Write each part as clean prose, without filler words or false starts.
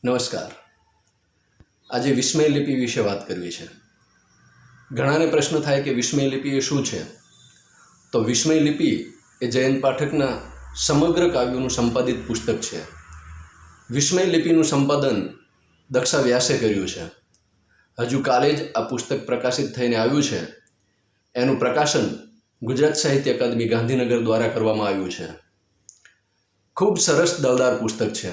નમસ્કાર. આજે વિસ્મય લિપિ વિશે વાત કરવી છે. ઘણાને પ્રશ્ન થાય કે વિસ્મય લિપિ એ શું છે? તો વિસ્મય લિપિ એ જયંત પાઠકના સમગ્ર કાવ્યોનું સંપાદિત પુસ્તક છે. વિસ્મય લિપિનું સંપાદન દક્ષા વ્યાસે કર્યું છે. હજુ કાલે જ આ પુસ્તક પ્રકાશિત થઈને આવ્યું છે. એનું પ્રકાશન ગુજરાત સાહિત્ય અકાદમી ગાંધીનગર દ્વારા કરવામાં આવ્યું છે. ખૂબ સરસ દળદાર પુસ્તક છે.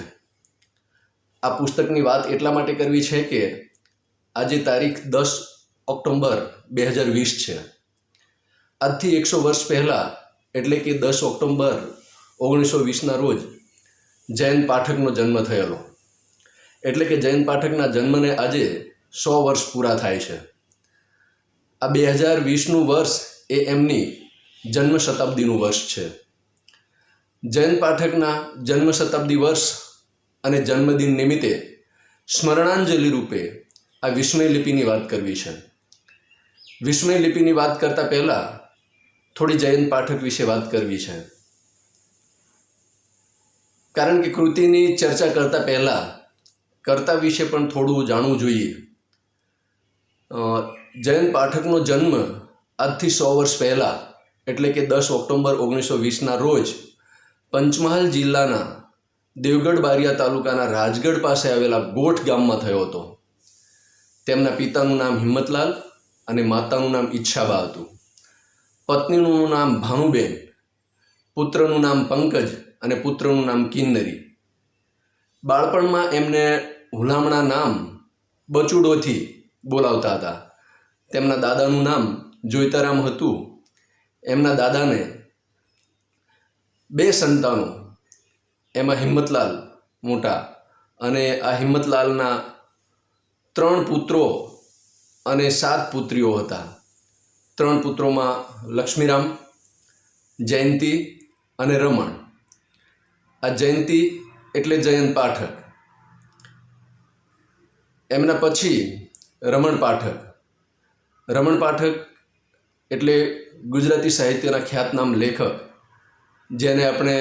આ પુસ્તકની વાત એટલા માટે કરવી છે કે આજે તારીખ 10 ઓક્ટોબર 2020 છે. આજથી 100 વર્ષ પહેલાં એટલે કે 10 ઓક્ટોબર 1920ના રોજ જયંત પાઠકનો જન્મ થયેલો. એટલે કે જયંત પાઠકના જન્મને આજે 100 વર્ષ પૂરા થાય છે. આ 2020નું વર્ષ એ એમની જન્મ શતાબ્દીનું વર્ષ છે. જયંત પાઠકના જન્મ શતાબ્દી વર્ષ અને જન્મદિન નિમિત્તે સ્મરણાંજલિ રૂપે આ વિસ્મય લિપિની વાત કરવી છે. વિસ્મય લિપિની વાત કરતાં પહેલાં થોડી જયંત પાઠક વિશે વાત કરવી છે. કારણ કે કૃતિની ચર્ચા કરતાં પહેલાં કર્તા વિશે પણ થોડું જાણવું જોઈએ. જયંત પાઠકનો જન્મ આજથી 100 વર્ષ પહેલાં એટલે કે 10 ઓક્ટોબર 1920ના રોજ પંચમહાલ જિલ્લાના દેવગઢ બારિયા તાલુકાના રાજગઢ પાસે આવેલા ગોઠ ગામમાં થયો હતો. તેમના પિતાનું નામ હિંમતલાલ અને માતાનું નામ ઈચ્છાબા હતું. પત્નીનું નામ ભાનુબેન, પુત્રનું નામ પંકજ અને પુત્રનું નામ કિન્નરી. બાળપણમાં એમને હુલામણા નામ બચુડોથી બોલાવતા હતા. તેમના દાદાનું નામ જોઈતારામ હતું. એમના દાદાને 2 સંતાનો, એમાં હિંમતલાલ મોટા અને આ હિંમતલાલના 3 પુત્રો અને 7 પુત્રીઓ હતા. 3 પુત્રોમાં લક્ષ્મીરામ, જયંતી અને રમણ. આ જયંતી એટલે જયંત પાઠક. એમના પછી રમણ પાઠક. રમણ પાઠક એટલે ગુજરાતી સાહિત્યના ખ્યાતનામ લેખક, જેને આપણે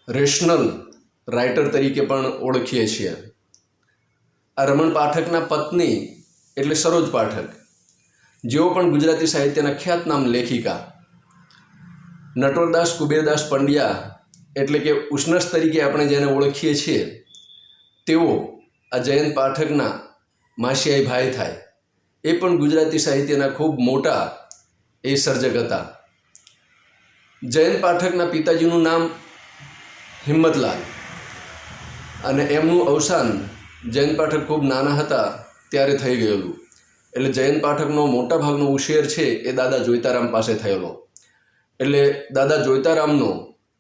રેશનલ રાઇટર તરીકે પણ ઓળખીએ છીએ. આ રમણ પાઠકના પત્ની એટલે સરોજ પાઠક, જેઓ પણ ગુજરાતી સાહિત્યના ખ્યાતનામ લેખિકા. નટવરદાસ કુબેરદાસ પંડ્યા એટલે કે ઉષ્ણસ તરીકે આપણે જેને ઓળખીએ છીએ, તેઓ આ જયંત પાઠકના માસિયાઈ ભાઈ થાય. એ પણ ગુજરાતી સાહિત્યના ખૂબ મોટા એ સર્જક હતા. જયંત પાઠકના પિતાજીનું નામ હિંમતલાલ અને એમનું અવસાન જયંત પાઠક ખૂબ નાના હતા ત્યારે થઈ ગયેલું. એટલે જયંત પાઠકનો મોટા ભાગનો ઉછેર છે એ દાદા જોઈતારામ પાસે થયેલો. એટલે દાદા જોઈતારામનો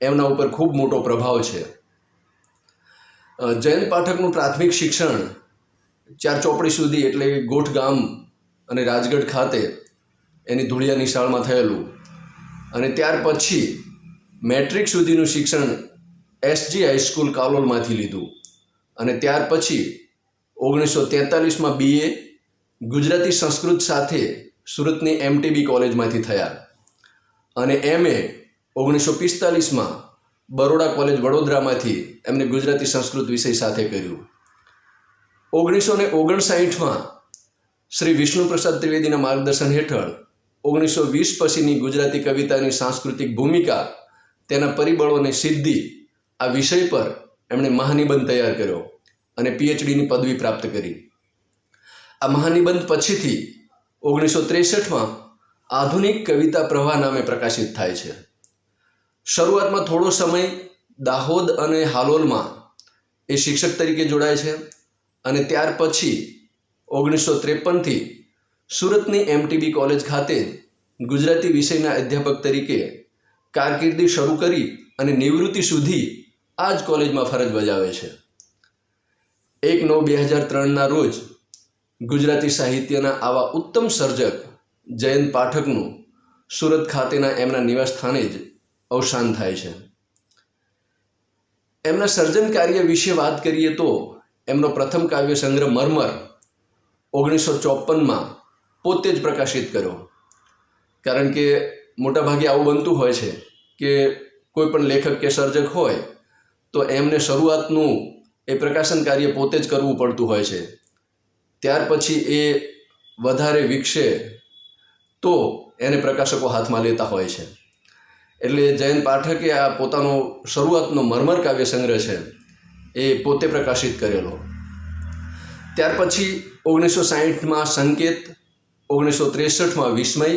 એમના ઉપર ખૂબ મોટો પ્રભાવ છે. જયંત પાઠકનું પ્રાથમિક શિક્ષણ 4 ચોપડી સુધી એટલે ગોઠ ગામ અને રાજગઢ ખાતે એની ધુળિયા નિશાળમાં થયેલું. અને ત્યાર પછી મેટ્રિક સુધીનું શિક્ષણ એસજી હાઈસ્કૂલ કાલોલમાંથી લીધું. અને ત્યાર પછી 1943માં BA ગુજરાતી સંસ્કૃત સાથે સુરતની MTB કોલેજમાંથી થયા. અને MA 1945માં બરોડા કોલેજ વડોદરામાંથી એમને ગુજરાતી સંસ્કૃત વિષય સાથે કર્યું. 1959માં શ્રી વિષ્ણુપ્રસાદ ત્રિવેદીના માર્ગદર્શન હેઠળ 1920 પછીની ગુજરાતી કવિતાની સાંસ્કૃતિક ભૂમિકા, તેના પરિબળોની સિદ્ધિ આ વિષય પર એમણે મહાનિબંધ તૈયાર કર્યો અને PhDની પદવી પ્રાપ્ત કરી. આ મહાનિબંધ પછીથી 1963માં આધુનિક કવિતા પ્રવાહ નામે પ્રકાશિત થાય છે. શરૂઆતમાં થોડો સમય દાહોદ અને હાલોલમાં એ શિક્ષક તરીકે જોડાય છે અને ત્યાર પછી 1953થી સુરતની MTB કોલેજ ખાતે ગુજરાતી વિષયના અધ્યાપક તરીકે કારકિર્દી શરૂ કરી અને નિવૃત્તિ સુધી આ જ કોલેજમાં ફરજ બજાવે છે. 1/9/2003ના રોજ ગુજરાતી સાહિત્યના આવા ઉત્તમ સર્જક જયંત પાઠકનું સુરત ખાતેના એમના નિવાસ સ્થાને જ અવસાન થાય છે. એમના સર્જન કાર્ય વિશે વાત કરીએ તો એમનો પ્રથમ કાવ્ય સંગ્રહ મરમર 1954માં પોતે જ પ્રકાશિત કર્યો. કારણ કે મોટાભાગે આવું બનતું હોય છે કે કોઈ પણ લેખક કે સર્જક હોય તો એમને શરૂઆતનું એ પ્રકાશન કાર્ય પોતે જ કરવું પડતું હોય છે. ત્યાર પછી એ વધારે વિકસે તો એને પ્રકાશકો હાથમાં લેતા હોય છે. એટલે જયંત પાઠકે આ પોતાનો શરૂઆતનો મરમર કાવ્ય સંગ્રહ છે એ પોતે પ્રકાશિત કરેલો. ત્યાર પછી 1960માં સંકેત, 1963માં વિસ્મય,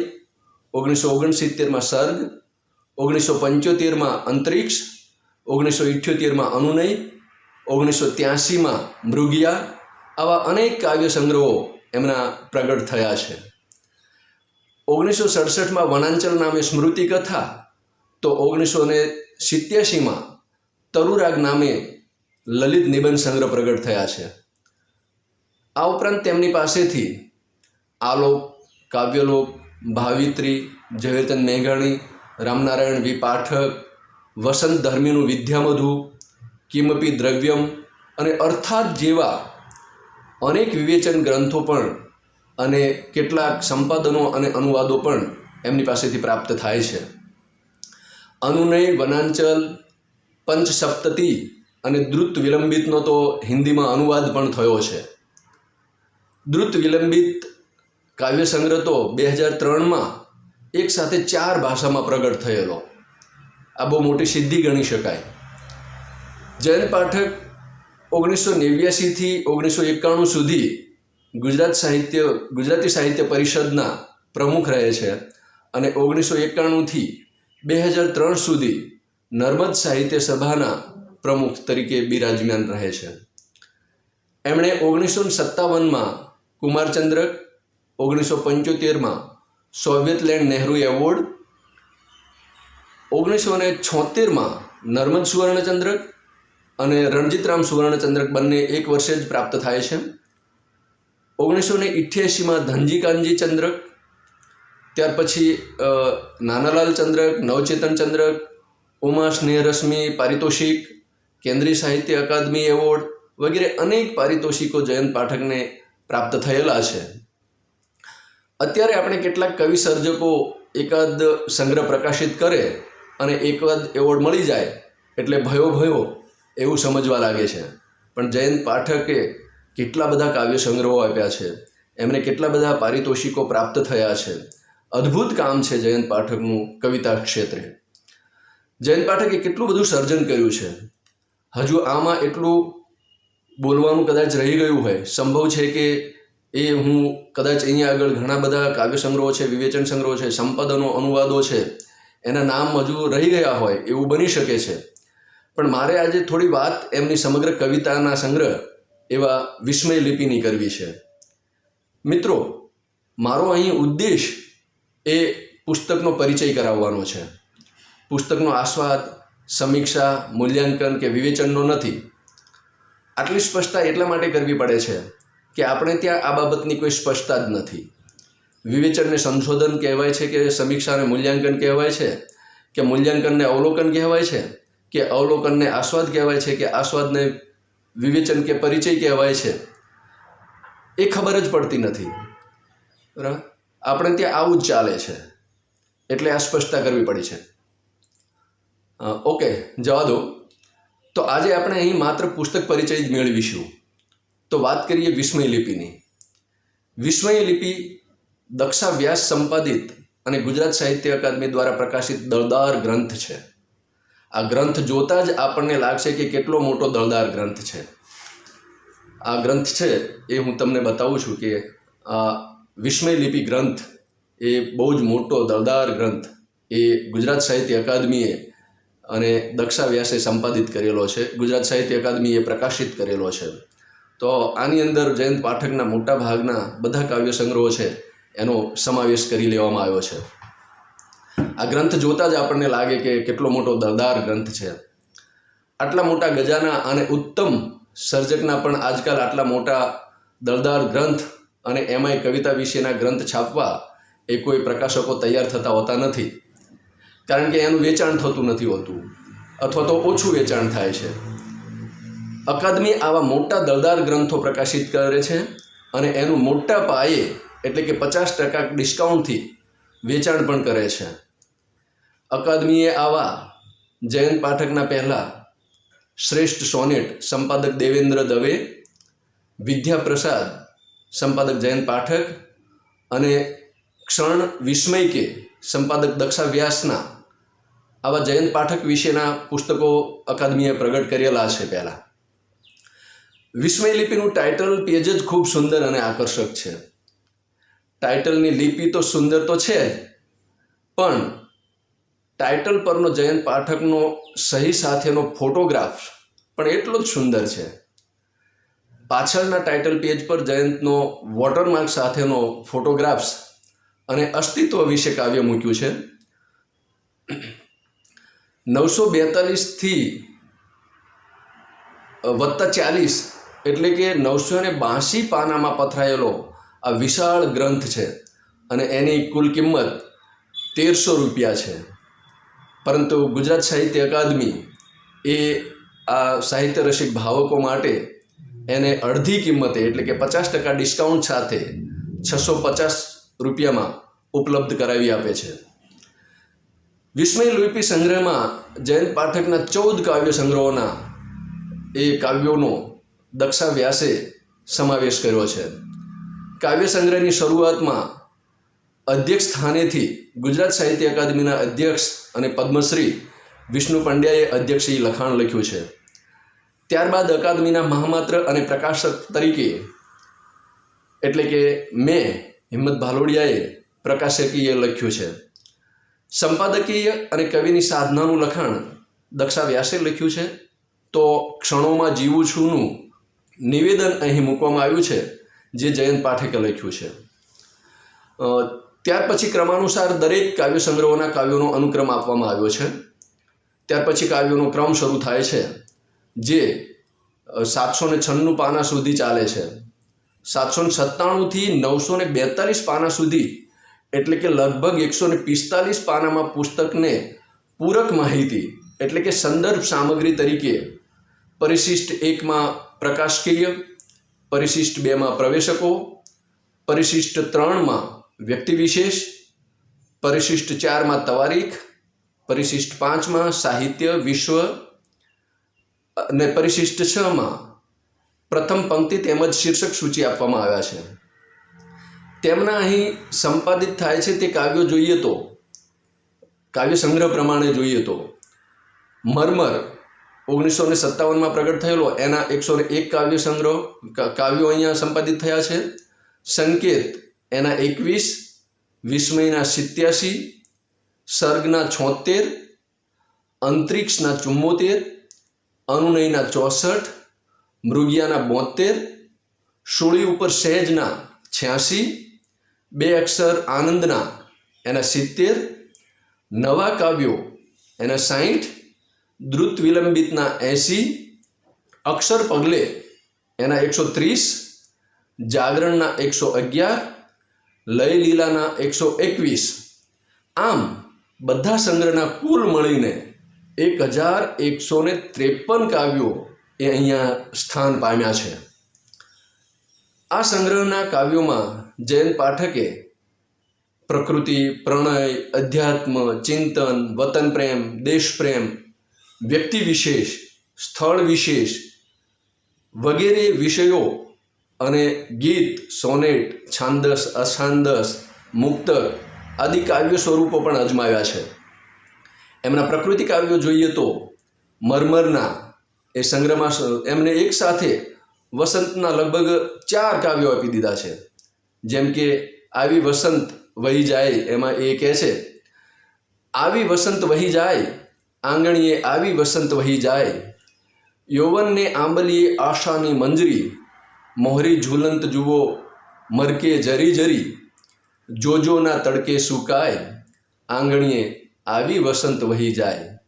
1969માં સર્ગ, 1975માં અંતરિક્ષ, 1978માં અનુનય, 1983માં મૃગયા, આવા અનેક કાવ્ય સંગ્રહો એમના પ્રગટ થયા છે. 1967માં વનાંચલ નામે સ્મૃતિ કથા, તો 1987માં તરુરાગ નામે લલિત નિબંધ સંગ્રહ પ્રગટ થયા છે. આ ઉપરાંત તેમની પાસેથી આલોક, કાવ્યલોક, ભાવિત્રી, ઝવેરચંદ મેઘાણી, રામનારાયણ વી પાઠક, વસંત ધર્મીનું વિદ્યામધુ, કિમપી દ્રવ્યમ અને અર્થાત જેવા અનેક વિવેચન ગ્રંથો પણ અને કેટલાક સંપાદનો અને અનુવાદો પણ એમની પાસેથી પ્રાપ્ત થાય છે. અનુનય, વનાંચલ, પંચસપ્તતિ અને દ્રુત વિલંબિતનો તો હિન્દીમાં અનુવાદ પણ થયો છે. દ્રુત વિલંબિત કાવ્ય સંગ્રહ તો 2003માં એક સાથે 4 ભાષામાં પ્રગટ થયેલો. આ બહુ મોટી સિદ્ધિ ગણી શકાય. જયંત પાઠક 1989થી 1991 સુધી ગુજરાતી સાહિત્ય પરિષદના પ્રમુખ રહે છે અને 1991થી 2003 સુધી નર્મદ સાહિત્ય સભાના પ્રમુખ તરીકે બિરાજમાન રહે છે. એમણે 1957માં કુમારચંદ્રક, 1975માં સોવિયતલેન્ડ નહેરુ એવોર્ડ, 1976માં નર્મદ સુવર્ણચંદ્રક અને રણજીતરામ સુવર્ણચંદ્રક બંને એક વર્ષે જ પ્રાપ્ત થાય છે. 1988માં ધનજી કાનજી ચંદ્રક, ત્યાર પછી નાનાલાલ ચંદ્રક, નવચેતન ચંદ્રક, ઉમા સ્નેહરશ્મિ પારિતોષિક, કેન્દ્રીય સાહિત્ય અકાદમી એવોર્ડ વગેરે અનેક પારિતોષિકો જયંત પાઠકને પ્રાપ્ત થયેલા છે. અત્યારે આપણે કેટલાક કવિ સર્જકો એકાદ સંગ્રહ પ્રકાશિત કરે અને એકાદ એવોર્ડ મળી જાય એટલે ભયો એવું સમજવા લાગે છે. પણ જયંત પાઠકે કેટલા બધા કાવ્ય સંગ્રહો આપ્યા છે, એમને કેટલા બધા પારિતોષિકો પ્રાપ્ત થયા છે. અદ્ભુત કામ છે જયંત પાઠકનું કવિતા ક્ષેત્રે. જયંત પાઠકે કેટલું બધું સર્જન કર્યું છે. હજુ આમાં એટલું બોલવાનું કદાચ રહી ગયું હોય, સંભવ છે કે એ હું કદાચ અહીંયા આગળ ઘણા બધા કાવ્ય સંગ્રહો છે, વિવેચન સંગ્રહો છે, સંપાદનો, અનુવાદો છે, એના નામ હજુ રહી ગયા હોય એવું બની શકે છે. પણ મારે આજે થોડી વાત એમની સમગ્ર કવિતાના સંગ્રહ એવા વિસ્મય લિપિની કરવી છે. મિત્રો, મારો અહીં ઉદ્દેશ એ પુસ્તકનો પરિચય કરાવવાનો છે. પુસ્તકનો આસ્વાદ, સમીક્ષા, મૂલ્યાંકન કે વિવેચનનો નથી. આટલી સ્પષ્ટતા એટલા માટે કરવી પડે છે કે આપણે ત્યાં આ બાબતની કોઈ સ્પષ્ટતા જ નથી. વિવેચનને સંશોધન કહેવાય છે કે સમીક્ષાને મૂલ્યાંકન કહેવાય છે કે મૂલ્યાંકનને અવલોકન કહેવાય છે કે અવલોકનને આસ્વાદ કહેવાય છે કે આસ્વાદને વિવેચન કે પરિચય કહેવાય છે, એ ખબર જ પડતી નથી. બરાબર, આપણે ત્યાં આવું જ ચાલે છે. એટલે આ સ્પષ્ટતા કરવી પડી છે. ઓકે, જવા દો. તો આજે આપણે અહીં માત્ર પુસ્તક પરિચય જ મેળવીશું. તો વાત કરીએ વિસ્મય લિપિની. વિસ્મય લિપિ દક્ષા વ્યાસ સંપાદિત અને ગુજરાત સાહિત્ય અકાદમી દ્વારા પ્રકાશિત દળદાર ગ્રંથ છે. આ ગ્રંથ જોતા જ આપણને લાગશે કે કેટલો મોટો દળદાર ગ્રંથ છે. આ ગ્રંથ છે એ હું તમને બતાવું છું કે આ વિસ્મય લિપિ ગ્રંથ એ બહુ જ મોટો દળદાર ગ્રંથ એ ગુજરાત સાહિત્ય અકાદમીએ અને દક્ષા વ્યાસે સંપાદિત કરેલો છે. ગુજરાત સાહિત્ય અકાદમીએ પ્રકાશિત કરેલો છે. તો આની અંદર જયંત પાઠકના મોટા ભાગના બધા કાવ્ય સંગ્રહો છે એનો સમાવેશ કરી લેવામાં આવ્યો છે. આ ગ્રંથ જોતા જ આપણને લાગે કે કેટલો મોટો દળદાર ગ્રંથ છે. આટલા મોટા ગજાના અને ઉત્તમ સર્જકના પણ આજકાલ આટલા મોટા દળદાર ગ્રંથ અને એમાંય કવિતા વિશેના ગ્રંથ છાપવા એ કોઈ પ્રકાશકો તૈયાર થતા હોતા નથી. કારણ કે એનું વેચાણ થતું નથી હોતું અથવા તો ઓછું વેચાણ થાય છે. અકાદમી આવા મોટા દળદાર ગ્રંથો પ્રકાશિત કરે છે અને એનું મોટા પાયે એટલે કે 50% ડિસ્કાઉન્ટથી વેચાણ પણ કરે છે. અકાદમીએ આવા જયંત પાઠકના પહેલાં શ્રેષ્ઠ સોનેટ સંપાદક દેવેન્દ્ર દવે, વિદ્યાપ્રસાદ સંપાદક જયંત પાઠક અને ક્ષણ વિસ્મય કે સંપાદક દક્ષા વ્યાસના આવા જયંત પાઠક વિશેના પુસ્તકો અકાદમીએ પ્રગટ કરેલા છે. પહેલાં વિસ્મય લિપિનું ટાઇટલ પેજ જ ખૂબ સુંદર અને આકર્ષક છે. ટાઇટલની લિપિ તો સુંદર તો છે જ, પણ ટાઇટલ પરનો જયંત પાઠકનો સહી સાથેનો ફોટોગ્રાફ પણ એટલો જ સુંદર છે. પાછળના ટાઇટલ પેજ પર જયંતનો વોટરમાર્ક સાથેનો ફોટોગ્રાફ્સ અને અસ્તિત્વ વિશે કાવ્ય મૂક્યું છે. 942 વત્તા 40 એટલે કે 982 પાનામાં પથરાયેલો આ વિશાળ ગ્રંથ છે અને એની કુલ કિંમત 1300 રૂપિયા છે. પરંતુ ગુજરાત સાહિત્ય અકાદમી એ આ સાહિત્ય રસિક ભાવકો માટે એને અડધી કિંમતે એટલે કે 50% ડિસ્કાઉન્ટ સાથે 650 રૂપિયામાં ઉપલબ્ધ કરાવી આપે છે. વિસ્મય લિપિ સંગ્રહમાં જયંત પાઠકના 14 કાવ્ય સંગ્રહોના એ કાવ્યોનો દક્ષા વ્યાસે સમાવેશ કર્યો છે. કાવ્ય સંગ્રહની શરૂઆતમાં અધ્યક્ષ સ્થાનેથી ગુજરાત સાહિત્ય અકાદમીના અધ્યક્ષ અને પદ્મશ્રી વિષ્ણુ પંડ્યાએ અધ્યક્ષી લખાણ લખ્યું છે. ત્યારબાદ અકાદમીના મહામાત્ર અને પ્રકાશક તરીકે એટલે કે મેં હિંમત ભાલોડિયાએ પ્રકાશકીય લખ્યું છે. સંપાદકીય અને કવિની સાધનાનું લખાણ દક્ષા વ્યાસે લખ્યું છે. તો ક્ષણોમાં જીવું છુંનું નિવેદન અહીં મૂકવામાં આવ્યું છે, જે જયંત પાઠકે લખ્યું છે. ત્યાર પછી ક્રમાનુસાર દરેક કાવ્ય સંગ્રહોના કાવ્યોનો અનુક્રમ આપવામાં આવ્યો છે. ત્યાર પછી કાવ્યોનો ક્રમ શરૂ થાય છે, જે 796 પાના સુધી ચાલે છે. 797 થી 942 પાના સુધી એટલે કે લગભગ 145 પાનામાં પુસ્તકને પૂરક માહિતી એટલે કે સંદર્ભ સામગ્રી તરીકે પરિશિષ્ટ 1માં પ્રકાશકીય, પરિશિષ્ટ 2માં પ્રવેશકો, પરિશિષ્ટ 3માં વ્યક્તિ વિશેષ, પરિશિષ્ટ 4માં તવારીખ, પરિશિષ્ટ 5માં સાહિત્ય વિશ્વ અને પરિશિષ્ટ 6માં પ્રથમ પંક્તિ તેમજ શીર્ષક સૂચિ આપવામાં આવ્યા છે. તેમના અહીં સંપાદિત થાય છે તે કાવ્યો જોઈએ તો કાવ્ય સંગ્રહ પ્રમાણે જોઈએ તો મરમર 1957માં પ્રગટ થયેલો એના 101 કાવ્ય સંગ્રહ કાવ્યો અહીંયા સંપાદિત થયા છે. સંકેત એના 21, વિસ્મયના 87, સર્ગના 76, અંતરિક્ષના 74, અનુનયના 64, મૃગિયાના 72, શૂળી ઉપર સહેજના 86, બે અક્ષર આનંદના એના 70, નવા કાવ્યો એના 60, દ્રુત વિલંબિતના 80, અક્ષર પગલે એના 130, જાગરણના 111, લય લીલાના 121. આમ બધા સંગ્રહના કુલ મળીને 1153 કાવ્યો એ અહીંયા સ્થાન પામ્યા છે. આ સંગ્રહના કાવ્યોમાં જયંત પાઠકે પ્રકૃતિ, પ્રણય, અધ્યાત્મ, ચિંતન, વતન પ્રેમ, દેશ પ્રેમ, વ્યક્તિ વિશેષ, સ્થળ વિશેષ વગેરે વિષયો અને ગીત, સોનેટ, છાંદસ, અછાંદસ, મુક્તક આદિ કાવ્ય સ્વરૂપો પણ અજમાવ્યા છે. એમના પ્રકૃતિ કાવ્યો જોઈએ તો મરમરના એ સંગ્રહમાં એમને એક સાથે વસંતના લગભગ 4 કાવ્યો આપી દીધા છે. જેમ કે આવી વસંત વહી જાય એમાં એ કહે છે, આવી વસંત વહી જાય આંગણીએ આવી વસંત વહી જાય, યૌવનને આંબલીએ આશાની મંજરી, મોહરી ઝૂલંત જુઓ મરકે જરી જરી, જોજોના તડકે સુકાય આંગણીએ આવી વસંત વહી જાય.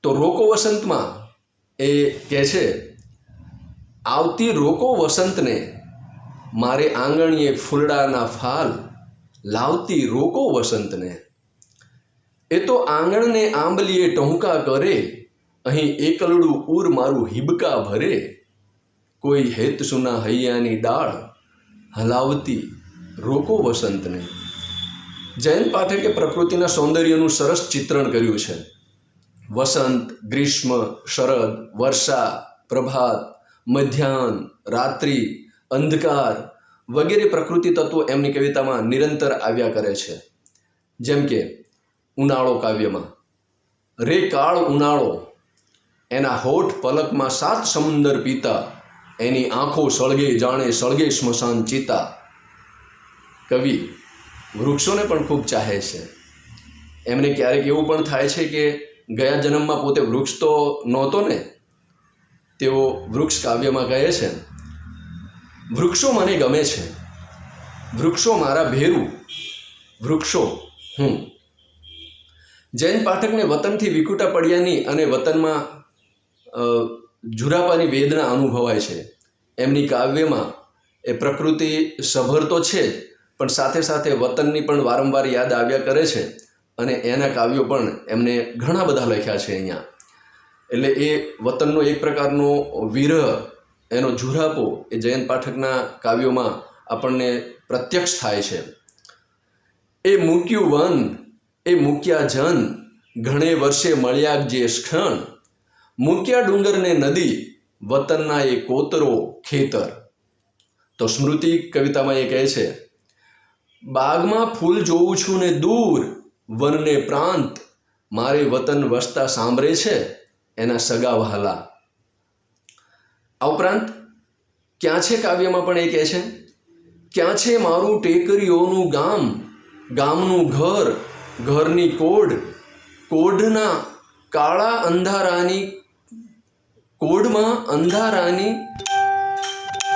તો રોકો વસંતમાં એ કહે છે, આવતી રોકો વસંતને મારે આંગણીએ ફૂલડાના ફાલ, લાવતી રોકો વસંતને. એ તો આંગણને આંબલીએ ટહુકા કરે, અહીં એકલડું ઉર મારું હિબકા ભરે, કોઈ હેત સુના હૈયાની ડાળ, હલાવતી રોકો વસંતને. જયંત પાઠકે પ્રકૃતિના સૌંદર્યનું સરસ ચિત્રણ કર્યું છે. વસંત, ગ્રીષ્મ, શરદ, વર્ષા, પ્રભાત, મધ્યાહ્ન, રાત્રિ, અંધકાર વગેરે પ્રકૃતિ તત્વો એમની કવિતામાં નિરંતર આવ્યા કરે છે. જેમ કે ઉનાળો કાવ્યમાં રે કાળ ઉનાળો, એના હોઠ પલકમાં 7 સમુંદર પીતા, એની આંખો સળગે જાણે સળગે સ્મશાન ચિતા. કવિ વૃક્ષોને પણ ખૂબ ચાહે છે. એમને ક્યારેક એવું પણ થાય છે કે ગયા જન્મમાં પોતે વૃક્ષ તો નહોતો ને. તેઓ વૃક્ષ કાવ્યમાં કહે છે, વૃક્ષો મને ગમે છે, વૃક્ષો મારા ભેરું, વૃક્ષો હું. જૈન પાઠકને વતનથી વિખૂટા પડ્યાની અને વતનમાં ઝુરાપાની વેદના અનુભવાય છે. એમની કાવ્યમાં એ પ્રકૃતિ સભર તો છે જ, પણ સાથે સાથે વતનની પણ વારંવાર યાદ આવ્યા કરે છે. અને એના કાવ્યો પણ એમને ઘણા બધા લખ્યા છે અહીંયા. એટલે એ વતનનો એક પ્રકારનો વિરહ, એનો ઝુરાપો એ જયંત પાઠકના કાવ્યોમાં આપણને પ્રત્યક્ષ થાય છે. એ મૂક્યું વન, એ મૂક્યા જન, ઘણે વર્ષે મળ્યા જે ક્ષણ, મૂક્યા ડુંગરને નદી, વતનના એ કોતરો ખેતર. તો સ્મૃતિ કવિતામાં એ કહે છે, બાગમાં ફૂલ જોઉં છું ને દૂર, વનને પ્રાંત, મારે વતન વસતા સાંભળે છે એના સગા વહાલા. આ ઉપરાંત ક્યાં છે કાવ્યમાં પણ એ કહે છે, ક્યાં છે મારું ટેકરીઓનું ગામ, ગામનું ઘર, ઘરની કોઢ, કોઢના કાળા અંધારાની, કોઢમાં અંધારાની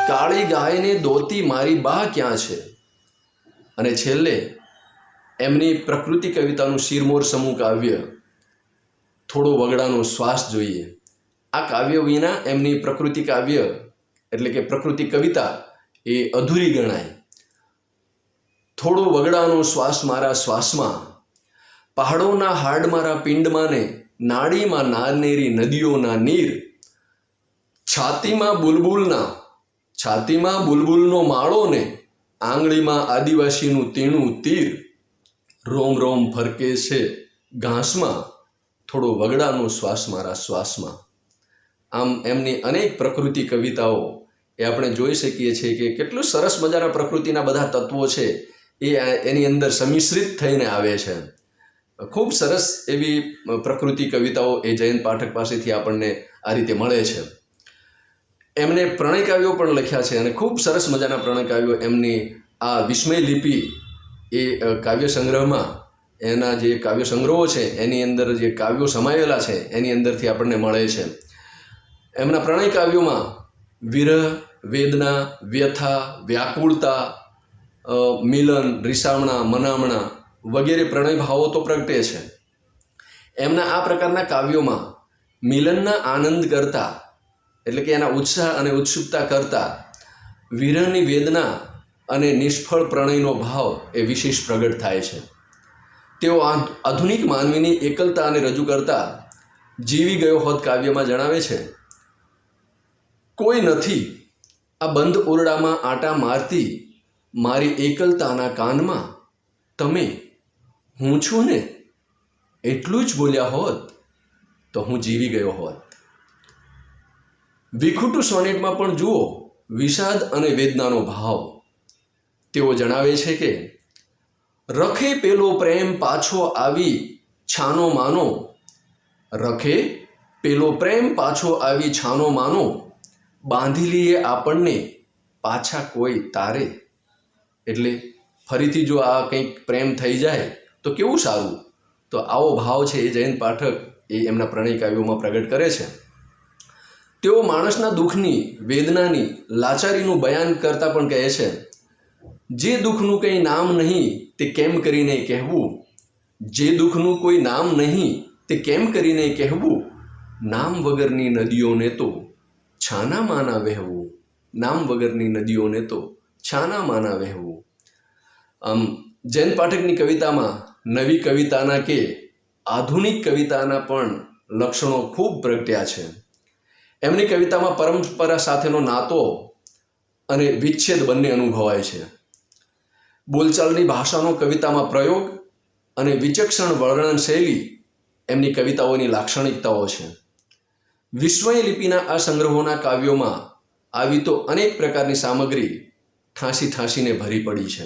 કાળી ગાયને દોતી મારી બા ક્યાં છે. અને છેલ્લે એમની પ્રકૃતિ કવિતાનું શિરમોર સમૂહ કાવ્ય થોડો વગડાનો શ્વાસ જોઈએ. આ કાવ્ય વિના એમની પ્રકૃતિ કાવ્ય એટલે કે પ્રકૃતિ કવિતા એ અધૂરી ગણાય. થોડો વગડાનો શ્વાસ મારા શ્વાસમાં, પહાડોના હાડ મારા પિંડમાં ને નાડીમાં નાનેરી નદીઓના નીર, છાતીમાં બુલબુલનો માળો ને આંગળીમાં આદિવાસીનું તીણું તીર, રોમ રોમ ફરકે છે ઘાસમાં, થોડો વગડાનો શ્વાસ મારા શ્વાસમાં. આમ એમની અનેક પ્રકૃતિ કવિતાઓ એ આપણે જોઈ શકીએ છીએ કે કેટલું સરસ મજાના પ્રકૃતિના બધા તત્વો છે એ એની અંદર સંમિશ્રિત થઈને આવે છે. ખૂબ સરસ એવી પ્રકૃતિ કવિતાઓ એ જયંત પાઠક પાસેથી આપણને આ રીતે મળે છે. એમને પ્રણય કાવ્યો પણ લખ્યા છે અને ખૂબ સરસ મજાના પ્રણય કાવ્યો એમની આ વિસ્મય લિપિ એ કાવ્ય સંગ્રહમાં, એના જે કાવ્ય સંગ્રહો છે એની અંદર જે કાવ્યો સમાયેલા છે એની અંદરથી આપણને મળે છે. એમના પ્રણય કાવ્યોમાં વિરહ, વેદના, વ્યથા, વ્યાકુળતા, મિલન, રિસામણા, મનામણા વગેરે પ્રણય ભાવો તો પ્રગટે છે. એમના આ પ્રકારના કાવ્યોમાં મિલનના આનંદ કરતા એટલે કે એના ઉત્સાહ અને ઉત્સુકતા કરતા વિરહની વેદના અને નિષ્ફળ પ્રણયનો ભાવ એ વિશેષ પ્રગટ થાય છે. તેઓ આધુનિક માનવીની એકલતાને રજૂ કરતા જીવી ગયો હોત કાવ્યમાં જણાવે છે, કોઈ નથી આ બંધ ઓરડામાં આંટા મારતી મારી એકલતાના કાનમાં, તમે હું છું ને એટલું જ બોલ્યા હોત તો હું જીવી ગયો હોત. વિખૂટું સોનેટમાં પણ જુઓ વિષાદ અને વેદનાનો ભાવ. તેઓ જણાવે છે કે રખે પેલો પ્રેમ પાછો આવી છાનો માનો, રખે પેલો પ્રેમ પાછો આવી છાનો માનો, બાંધી લઈએ આપણને પાછા કોઈ તારે. એટલે ફરીથી જો આ કંઈક પ્રેમ થઈ જાય તો કેવું સારું. તો આવો ભાવ છે એ જયંત પાઠક એ એમના પ્રણય કાવ્યોમાં પ્રગટ કરે છે. તેઓ માણસના દુઃખની, વેદનાની, લાચારીનું બયાન કરતાં પણ કહે છે, જે દુઃખનું કંઈ નામ નહીં તે કેમ કરીને કહેવું, જે દુઃખનું કોઈ નામ નહીં તે કેમ કરીને કહેવું, નામ વગરની નદીઓને તો છાના માના વહેવું, નામ વગરની નદીઓને તો છાના માના વહેવું. આમ જયંત પાઠકની કવિતામાં નવી કવિતાના કે આધુનિક કવિતાના પણ લક્ષણો ખૂબ પ્રગટ્યા છે. એમની કવિતામાં પરંપરા સાથેનો નાતો અને વિચ્છેદ બંને અનુભવાય છે. બોલચાલની ભાષાનો કવિતામાં પ્રયોગ અને વિચક્ષણ વર્ણન શૈલી એમની કવિતાઓની લાક્ષણિકતાઓ છે. વિસ્મય લિપિના આ સંગ્રહોના કાવ્યોમાં આવી તો અનેક પ્રકારની સામગ્રી ઠાંસી ઠાંસીને ભરી પડી છે.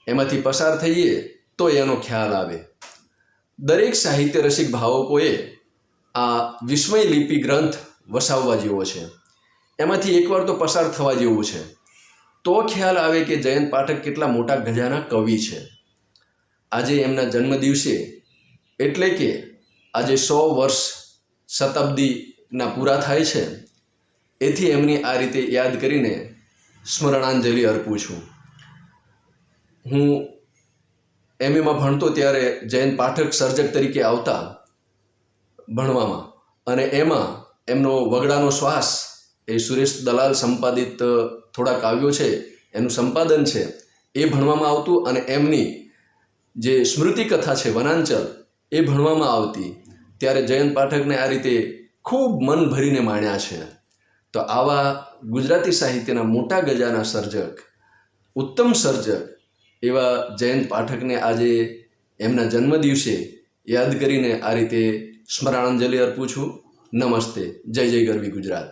એમાંથી પસાર થઈએ તો એનો ખ્યાલ આવે. દરેક સાહિત્ય રસિક ભાવકોએ આ વિસ્મય લિપિ ગ્રંથ વસાવવા જેવો છે. એમાંથી એકવાર તો પસાર થવા જેવું છે, તો ખ્યાલ આવે કે જયંત પાઠક કેટલા મોટા ગજાના કવિ છે. આજે એમના જન્મદિવસે એટલે કે આજે 100 વર્ષ શતાબ્દીના પૂરા થાય છે, એથી એમની આ રીતે યાદ કરીને સ્મરણાંજલિ અર્પું છું. હું એમએમાં ભણતો ત્યારે જયંત પાઠક સર્જક તરીકે આવતા ભણવામાં, અને એમાં એમનો વગડાનો શ્વાસ એ સુરેશ દલાલ સંપાદિત થોડા કાવ્યો છે એનું સંપાદન છે એ ભણવામાં આવતું, અને એમની જે સ્મૃતિ કથા છે વનાંચલ એ ભણવામાં આવતી. ત્યારે જયંત પાઠકને આ રીતે ખૂબ મન ભરીને માણ્યા છે. તો આવા ગુજરાતી સાહિત્યના મોટા ગજાના સર્જક, ઉત્તમ સર્જક એવા જયંત પાઠકને આજે એમના જન્મદિવસે યાદ કરીને આ રીતે સ્મરણાંજલિ અર્પું છું. નમસ્તે. જય જય ગરવી ગુજરાત.